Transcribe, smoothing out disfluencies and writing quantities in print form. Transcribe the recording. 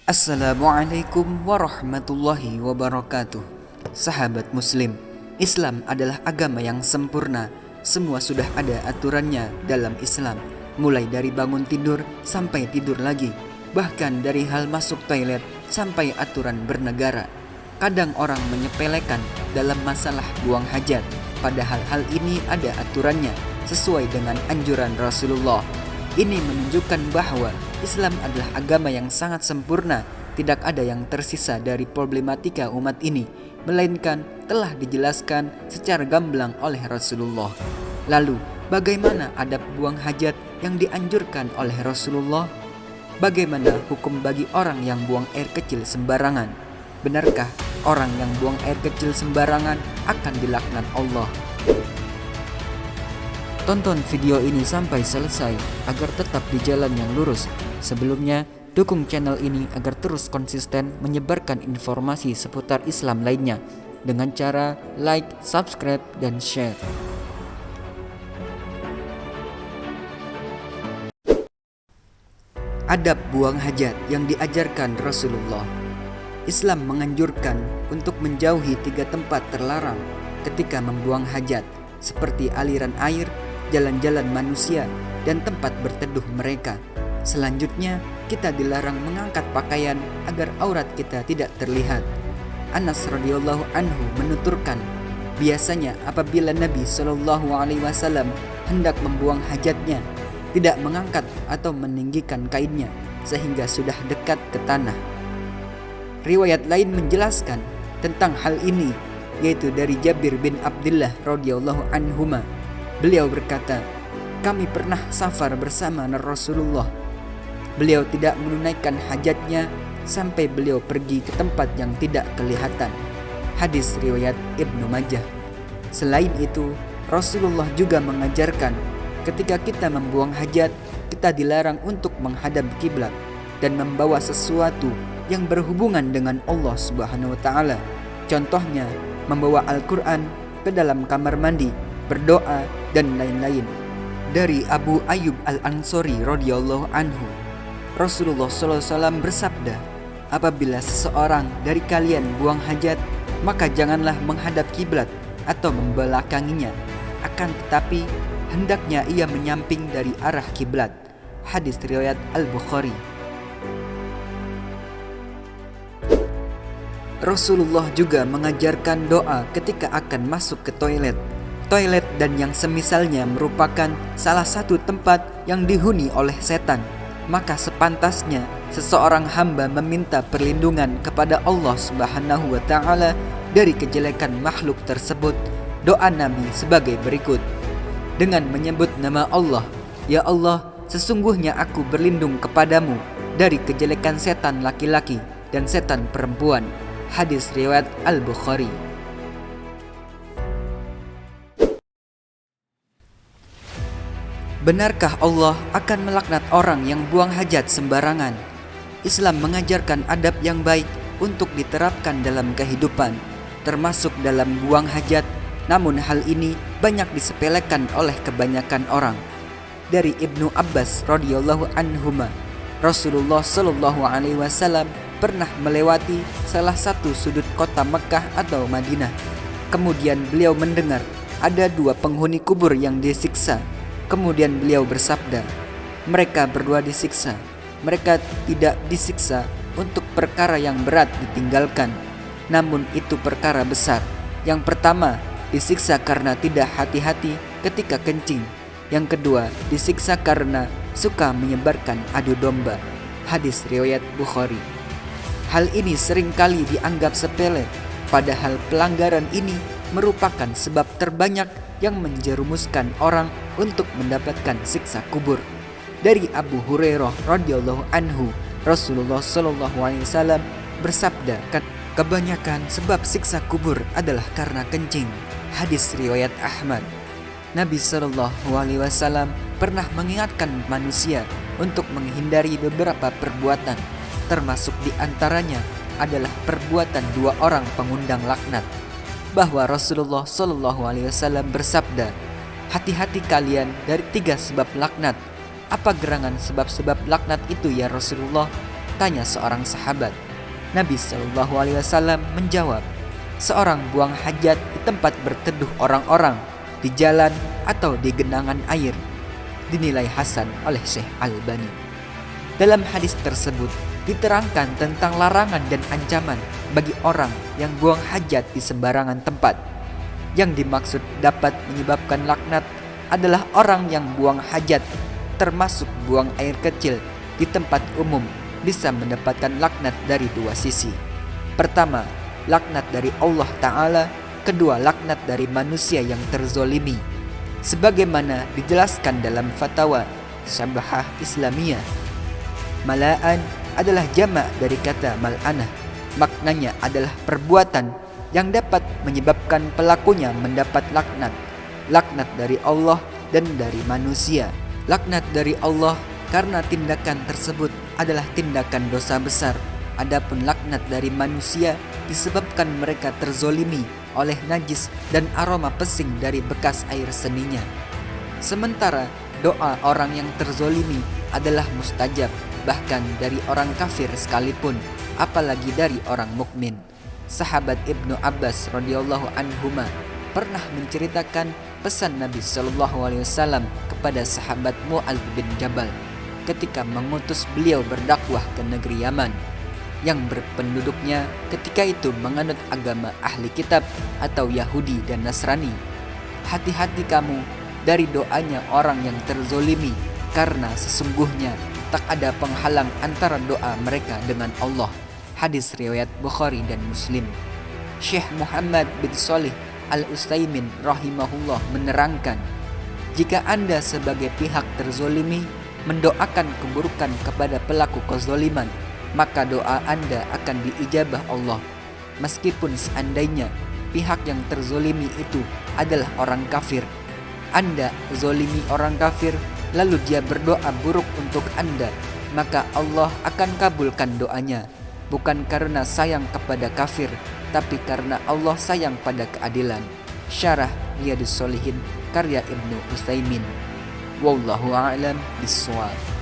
Assalamualaikum warahmatullahi wabarakatuh. Sahabat muslim, Islam adalah agama yang sempurna. Semua sudah ada aturannya dalam Islam, mulai dari bangun tidur sampai tidur lagi, bahkan dari hal masuk toilet sampai aturan bernegara. Kadang orang menyepelekan dalam masalah buang hajat, padahal hal ini ada aturannya sesuai dengan anjuran Rasulullah. Ini menunjukkan bahwa Islam adalah agama yang sangat sempurna. Tidak ada yang tersisa dari problematika umat ini, melainkan telah dijelaskan secara gamblang oleh Rasulullah. Lalu, bagaimana adab buang hajat yang dianjurkan oleh Rasulullah? Bagaimana hukum bagi orang yang buang air kecil sembarangan? Benarkah orang yang buang air kecil sembarangan akan dilaknat Allah? Tonton video ini sampai selesai agar tetap di jalan yang lurus. Sebelumnya, dukung channel ini agar terus konsisten menyebarkan informasi seputar Islam lainnya dengan cara like, subscribe, dan share. Adab buang hajat yang diajarkan Rasulullah. Islam menganjurkan untuk menjauhi 3 tempat terlarang ketika membuang hajat, seperti aliran air, jalan-jalan manusia, dan tempat berteduh mereka. Selanjutnya, kita dilarang mengangkat pakaian agar aurat kita tidak terlihat. Anas radhiyallahu anhu menuturkan, biasanya apabila Nabi SAW hendak membuang hajatnya, tidak mengangkat atau meninggikan kainnya sehingga sudah dekat ke tanah. Riwayat lain menjelaskan tentang hal ini, yaitu dari Jabir bin Abdullah radhiyallahu anhuma. Beliau berkata, kami pernah safar bersama Rasulullah. Beliau tidak menunaikan hajatnya sampai beliau pergi ke tempat yang tidak kelihatan. Hadis riwayat Ibnu Majah. Selain itu, Rasulullah juga mengajarkan ketika kita membuang hajat, kita dilarang untuk menghadap kiblat dan membawa sesuatu yang berhubungan dengan Allah Subhanahu wa taala. Contohnya, membawa Al-Qur'an ke dalam kamar mandi, berdoa, dan lain-lain. Dari Abu Ayyub Al-Ansori radhiyallahu anhu, Rasulullah SAW bersabda, apabila seseorang dari kalian buang hajat, maka janganlah menghadap kiblat atau membelakanginya, akan tetapi hendaknya ia menyamping dari arah kiblat. Hadis riwayat Al-Bukhari. Rasulullah juga mengajarkan doa ketika akan masuk ke toilet. Toilet dan yang semisalnya merupakan salah satu tempat yang dihuni oleh setan. Maka sepantasnya seseorang hamba meminta perlindungan kepada Allah Subhanahu wa taala dari kejelekan makhluk tersebut. Doa Nabi sebagai berikut. Dengan menyebut nama Allah, ya Allah, sesungguhnya aku berlindung kepadamu dari kejelekan setan laki-laki dan setan perempuan. Hadis riwayat Al-Bukhari. Benarkah Allah akan melaknat orang yang buang hajat sembarangan? Islam mengajarkan adab yang baik untuk diterapkan dalam kehidupan, termasuk dalam buang hajat. Namun hal ini banyak disepelekan oleh kebanyakan orang. Dari Ibnu Abbas radhiyallahu anhuma, Rasulullah sallallahu alaihi wasallam pernah melewati salah satu sudut kota Mekah atau Madinah. Kemudian beliau mendengar ada 2 penghuni kubur yang disiksa. Kemudian beliau bersabda, mereka berdua disiksa. Mereka tidak disiksa untuk perkara yang berat ditinggalkan, namun itu perkara besar. Yang pertama, disiksa karena tidak hati-hati ketika kencing. Yang kedua, disiksa karena suka menyebarkan adu domba. Hadis riwayat Bukhari. Hal ini seringkali dianggap sepele, padahal pelanggaran ini merupakan sebab terbanyak yang menjerumuskan orang untuk mendapatkan siksa kubur. Dari Abu Hurairah radhiyallahu anhu, Rasulullah sallallahu alaihi wasallam bersabda, kebanyakan sebab siksa kubur adalah karena kencing. Hadis riwayat Ahmad. Nabi sallallahu alaihi wasallam pernah mengingatkan manusia untuk menghindari beberapa perbuatan, termasuk di antaranya adalah perbuatan 2 orang pengundang laknat. Bahwa Rasulullah Shallallahu Alaihi Wasallam bersabda, hati-hati kalian dari 3 sebab laknat. Apa gerangan sebab-sebab laknat itu ya Rasulullah? Tanya seorang sahabat. Nabi SAW menjawab, seorang buang hajat di tempat berteduh orang-orang, di jalan atau di genangan air. Dinilai hasan oleh Syekh Albani. Dalam hadis tersebut diterangkan tentang larangan dan ancaman bagi orang yang buang hajat di sembarangan tempat. Yang dimaksud dapat menyebabkan laknat adalah orang yang buang hajat, termasuk buang air kecil di tempat umum, bisa mendapatkan laknat dari dua sisi. Pertama, laknat dari Allah Ta'ala. Kedua, laknat dari manusia yang terzolimi, sebagaimana dijelaskan dalam fatwa Syabahah Islamiyah. Mala'an adalah jamak dari kata mal'anah. Maknanya adalah perbuatan yang dapat menyebabkan pelakunya mendapat laknat. Laknat dari Allah dan dari manusia. Laknat dari Allah karena tindakan tersebut adalah tindakan dosa besar. Adapun laknat dari manusia disebabkan mereka terzolimi oleh najis dan aroma pesing dari bekas air seninya. Sementara doa orang yang terzolimi adalah mustajab, bahkan dari orang kafir sekalipun, apalagi dari orang mukmin. Sahabat Ibnu Abbas radhiyallahu anhuma pernah menceritakan pesan Nabi SAW kepada sahabat Mu'adz bin Jabal ketika mengutus beliau berdakwah ke negeri Yaman yang berpenduduknya ketika itu menganut agama ahli kitab atau Yahudi dan Nasrani. Hati-hati kamu dari doanya orang yang terzolimi, karena sesungguhnya tak ada penghalang antara doa mereka dengan Allah. Hadis riwayat Bukhari dan Muslim. Syekh Muhammad bin Shalih Al-Utsaimin rahimahullah menerangkan, jika Anda sebagai pihak terzolimi mendoakan keburukan kepada pelaku kezoliman, maka doa Anda akan diijabah Allah, meskipun seandainya pihak yang terzolimi itu adalah orang kafir. Anda zolimi orang kafir, lalu dia berdoa buruk untuk Anda, maka Allah akan kabulkan doanya, bukan karena sayang kepada kafir, tapi karena Allah sayang pada keadilan. Syarah Riyadhus Shalihin karya Ibnu Utsaimin. Wallahu a'lam bishawab.